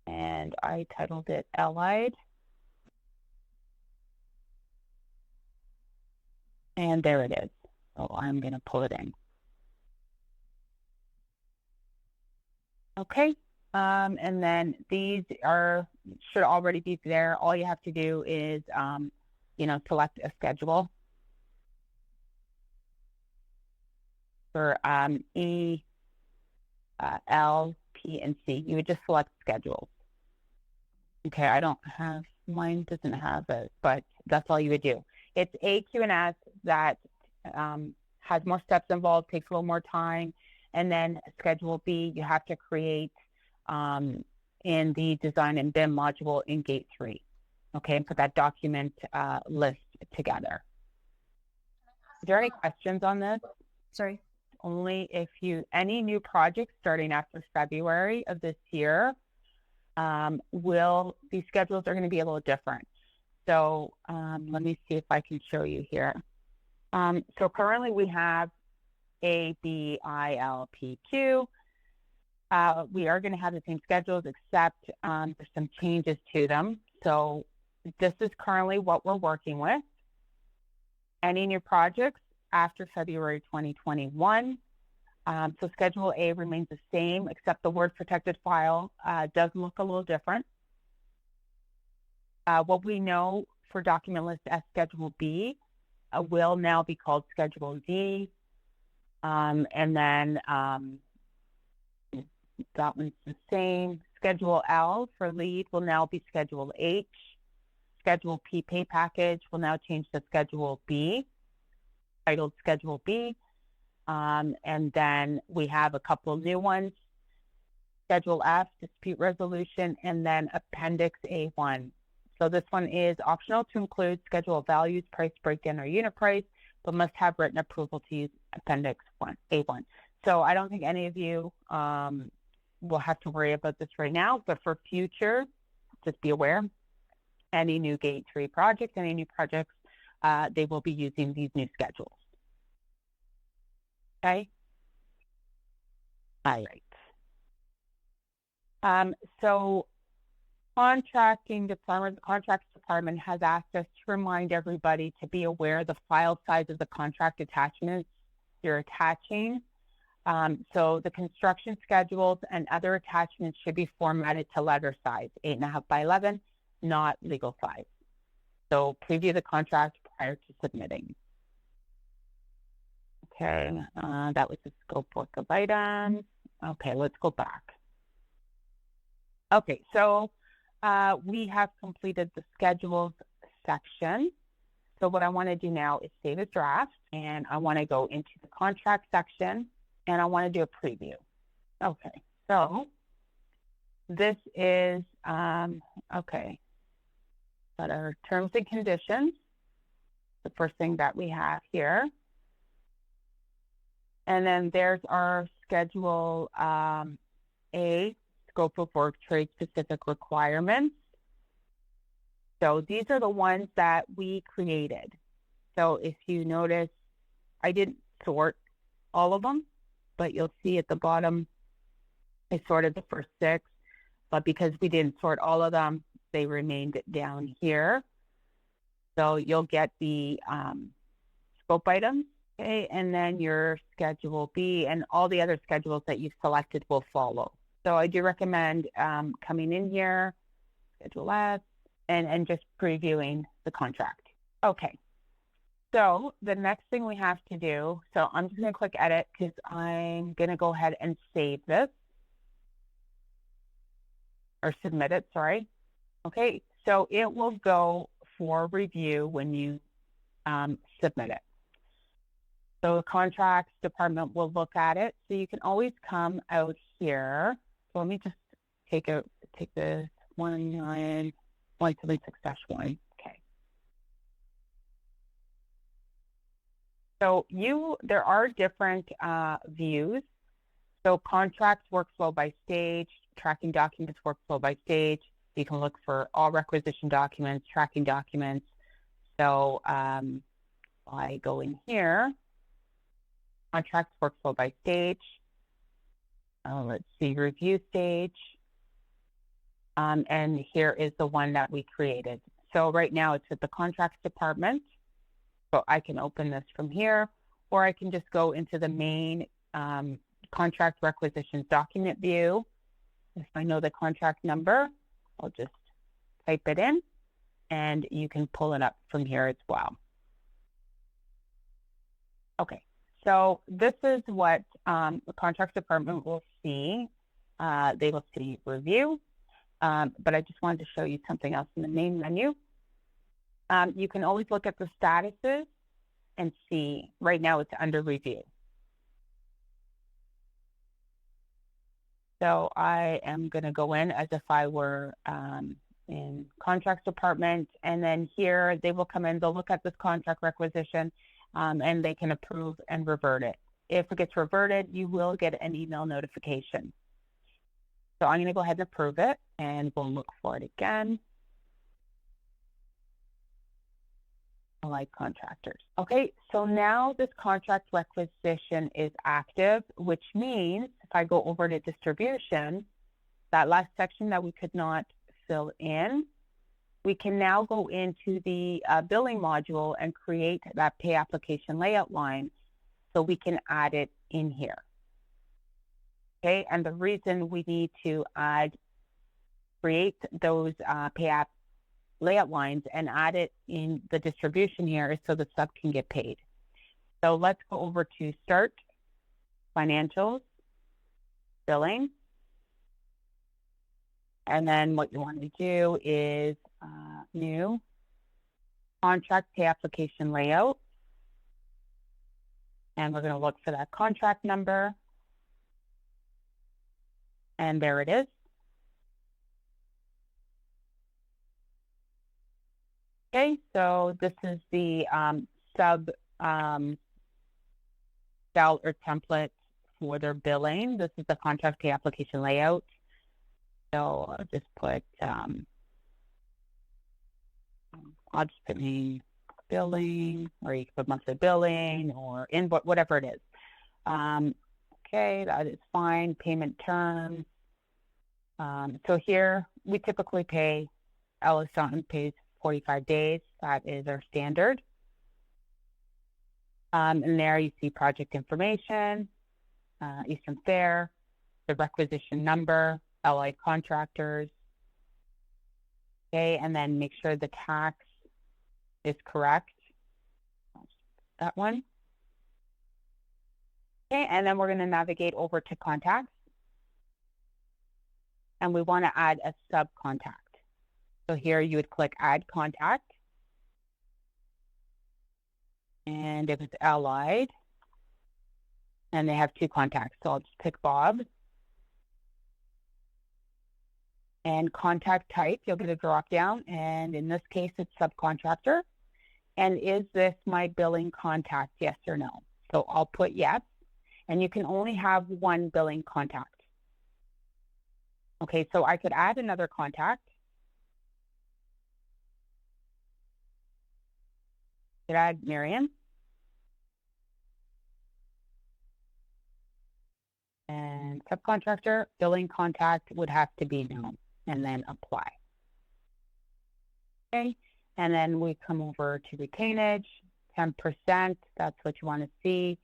And I titled it Allied. And there it is. So I'm going to pull it in. Okay. And then these should already be there. All you have to do is, you know, select a schedule for E, L, P, and C. You would just select schedules. Okay, I don't have, mine doesn't have it, but that's all you would do. It's A, Q, and S that has more steps involved, takes a little more time. And then Schedule B, you have to create in the Design and BIM module in Gate 3. Okay, and put that document list together. Is there any questions on this? Sorry. Only if any new projects starting after February of this year, these schedules are going to be a little different. So let me see if I can show you here. So currently we have A, B, I, L, P, Q. We are going to have the same schedules, except there's some changes to them. So this is currently what we're working with. Any new projects after February 2021. So Schedule A remains the same, except the Word protected file does look a little different. What we know for document list as Schedule B will now be called Schedule D. And then that one's the same. Schedule L for lead will now be Schedule H. Schedule P pay package will now change to Schedule B. titled Schedule B. And then we have a couple of new ones, Schedule F, dispute resolution, and then Appendix A1. So this one is optional to include schedule values, price breakdown, or unit price, but must have written approval to use Appendix A1. So I don't think any of you will have to worry about this right now, but for future, just be aware, any new Gate 3 projects, any new projects, they will be using these new schedules. Okay? All right. So the contracts department has asked us to remind everybody to be aware of the file size of the contract attachments you're attaching. So the construction schedules and other attachments should be formatted to letter size, 8.5 by 11, not legal size. So preview the contract prior to submitting. Okay, that was the scope work of items. Okay, let's go back. Okay, so we have completed the schedules section. So what I want to do now is save a draft, and I want to go into the contract section, and I want to do a preview. Okay, so this is, okay, got our terms and conditions, the first thing that we have here. And then there's our Schedule A, scope of work, trade-specific requirements. So these are the ones that we created. So if you notice, I didn't sort all of them, but you'll see at the bottom, I sorted the first 6, but because we didn't sort all of them, they remained down here. So you'll get the scope items, okay, and then your Schedule B, and all the other schedules that you've selected will follow. So I do recommend coming in here, Schedule S, and just previewing the contract. Okay, so the next thing we have to do, so I'm just going to click edit because I'm going to go ahead and save this, or submit it, sorry. Okay, so it will go for review when you submit it. So the contracts department will look at it. So you can always come out here. So let me just take this 176-1. Okay. So there are different views. So contracts workflow by stage, tracking documents workflow by stage. You can look for all requisition documents, tracking documents. So I go in here, contracts workflow by stage. Let's see, review stage. And here is the one that we created. So right now it's at the contracts department. So I can open this from here, or I can just go into the main contract requisitions document view. If I know the contract number, I'll just type it in, and you can pull it up from here as well. Okay, so this is what the contracts department will see. They will see review, but I just wanted to show you something else in the main menu. You can always look at the statuses and see, right now it's under review. So I am going to go in as if I were in contracts department, and then here they will come in, they'll look at this contract requisition, and they can approve and revert it. If it gets reverted, you will get an email notification. So I'm going to go ahead and approve it, and we'll look for it again. Like contractors. Okay, so now this contract requisition is active, which means if I go over to distribution, that last section that we could not fill in, we can now go into the billing module and create that pay application layout line so we can add it in here. Okay, and the reason we need to create those pay app layout lines and add it in the distribution here is so the sub can get paid. So let's go over to Start, Financials, Billing. And then what you want to do is New, Contract Pay Application Layout. And we're going to look for that contract number. And there it is. Okay, so this is the sub cell or template for their billing. This is the contract pay application layout. So I'll just put, I'll just put main billing, or you can put monthly billing or invoice, whatever it is. Okay, that is fine. Payment terms. So here we typically pay, Ellis Johnson pays 45 days. That is our standard. And there you see project information, Eastern Fair, the requisition number, LI contractors. Okay, and then make sure the tax is correct. That one. Okay, and then we're going to navigate over to contacts. And we want to add a subcontact. So here you would click add contact. And if it's allied, and they have two contacts, so I'll just pick Bob. And contact type, you'll get a drop down, and in this case, it's subcontractor. And is this my billing contact, yes or no? So I'll put yes, and you can only have one billing contact. Okay, so I could add another contact. Could add Miriam. And subcontractor, billing contact would have to be no, and then apply. Okay, and then we come over to retainage, 10%, that's what you want to see,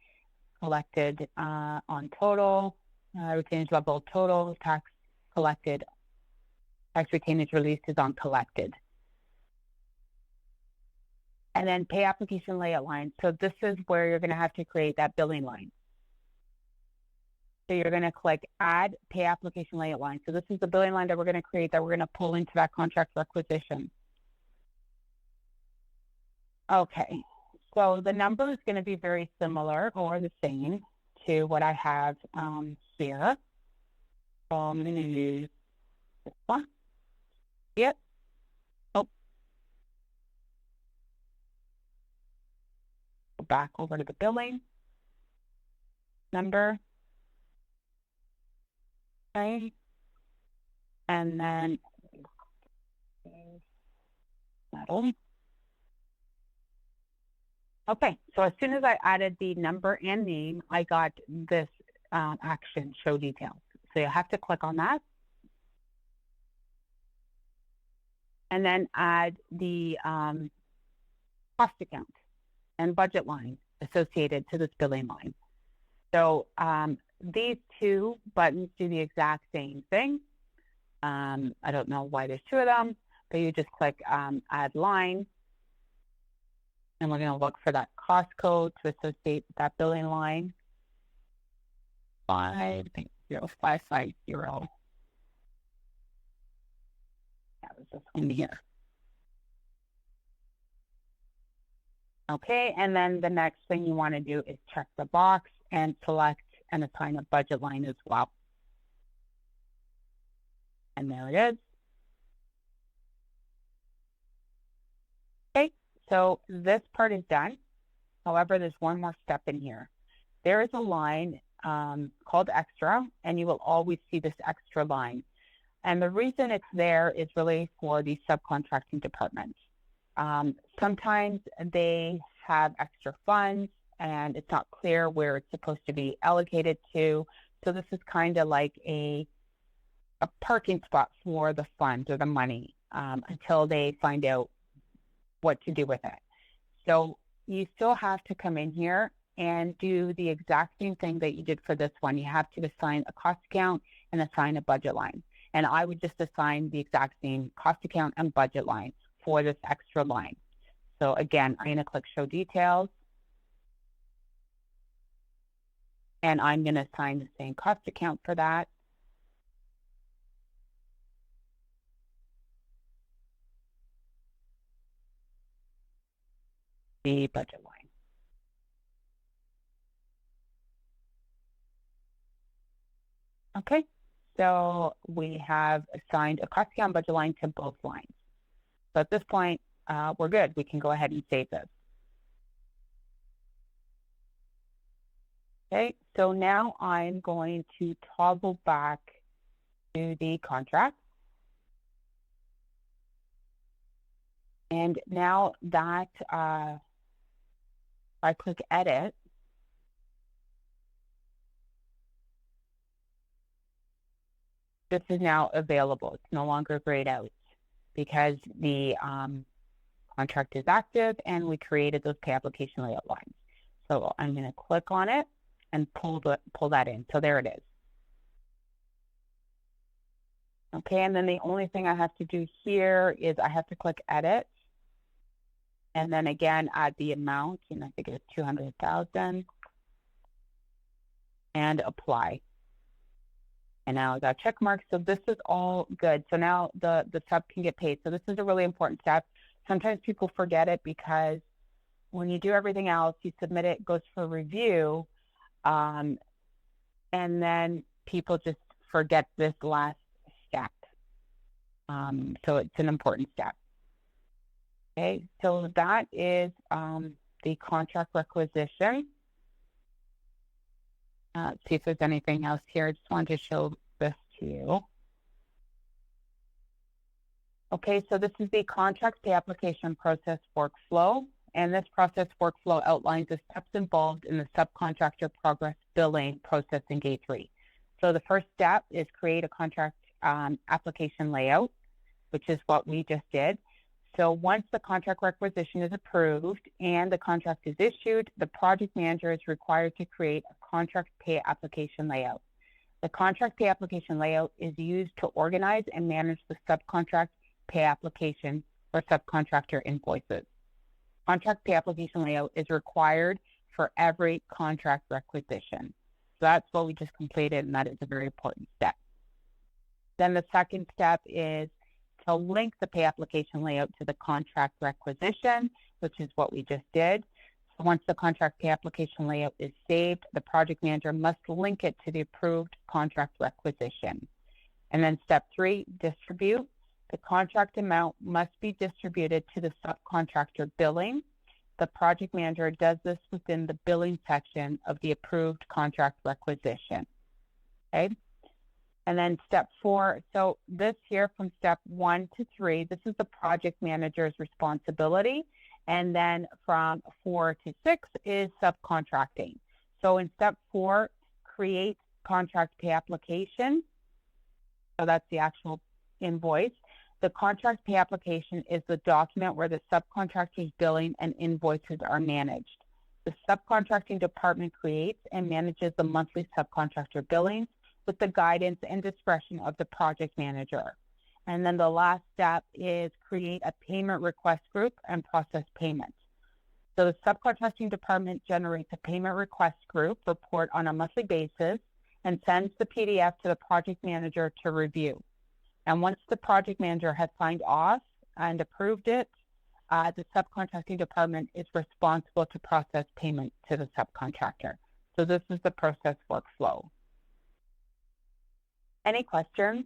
collected on total, retainage level total, tax collected, tax retainage released is on collected. And then pay application layout line. So this is where you're going to have to create that billing line. So you're going to click add pay application layout line. So this is the billing line that we're going to create that we're going to pull into that contract requisition. Okay, so the number is going to be very similar or the same to what I have here. So I'm going to use this one. Yep. Oh. Go back over to the billing number. Okay. And then that'll. Okay, so as soon as I added the number and name, I got this action, show details. So you have to click on that. And then add the cost account and budget line associated to this billing line. So these two buttons do the exact same thing. I don't know why there's two of them, but you just click add line. And we're going to look for that cost code to associate that billing line. 50550. That was this one here. Okay, and then the next thing you want to do is check the box and select and assign a budget line as well. And there it is. Okay, so this part is done. However, there's one more step in here. There is a line called extra, and you will always see this extra line. And the reason it's there is really for the subcontracting department. Sometimes they have extra funds and it's not clear where it's supposed to be allocated to. So this is kind of like a parking spot for the funds or the money until they find out what to do with it. So you still have to come in here and do the exact same thing that you did for this one. You have to assign a cost account and assign a budget line. And I would just assign the exact same cost account and budget line for this extra line. So again, I'm going to click show details. And I'm going to assign the same cost account for that. The budget line. Okay, so we have assigned a cost account budget line to both lines. So at this point, we're good. We can go ahead and save this. Okay, so now I'm going to toggle back to the contract. And now that if I click edit, this is now available. It's no longer grayed out because the contract is active and we created those pay application layout lines. So I'm going to click on it and pull that in. So there it is. Okay, and then the only thing I have to do here is I have to click edit. And then again, add the amount, I think it's 200,000, and apply. And now I got check marks. So this is all good. So now the sub can get paid. So this is a really important step. Sometimes people forget it because when you do everything else, you submit it, goes for review, and then people just forget this last step. So it's an important step. Okay, so that is the contract requisition. Let's see if there's anything else here. I just wanted to show this to you. Okay, so this is the contract pay application process workflow. And this process workflow outlines the steps involved in the subcontractor progress billing process in Gate 3. So the first step is create a contract application layout, which is what we just did. So once the contract requisition is approved and the contract is issued, the project manager is required to create a contract pay application layout. The contract pay application layout is used to organize and manage the subcontract pay application for subcontractor invoices. Contract pay application layout is required for every contract requisition. So that's what we just completed, and that is a very important step. Then the second step is to link the pay application layout to the contract requisition, which is what we just did. So once the contract pay application layout is saved, the project manager must link it to the approved contract requisition. And then step 3, distribute. The contract amount must be distributed to the subcontractor billing. The project manager does this within the billing section of the approved contract requisition. Okay. And then step 4, so this here from step 1 to 3, this is the project manager's responsibility. And then from 4 to 6 is subcontracting. So in step 4, create contract pay application. So that's the actual invoice. The contract pay application is the document where the subcontractor's billing and invoices are managed. The subcontracting department creates and manages the monthly subcontractor billings with the guidance and discretion of the project manager. And then the last step is create a payment request group and process payments. So the subcontracting department generates a payment request group report on a monthly basis and sends the PDF to the project manager to review. And once the project manager has signed off and approved it, the subcontracting department is responsible to process payment to the subcontractor. So this is the process workflow. Any questions?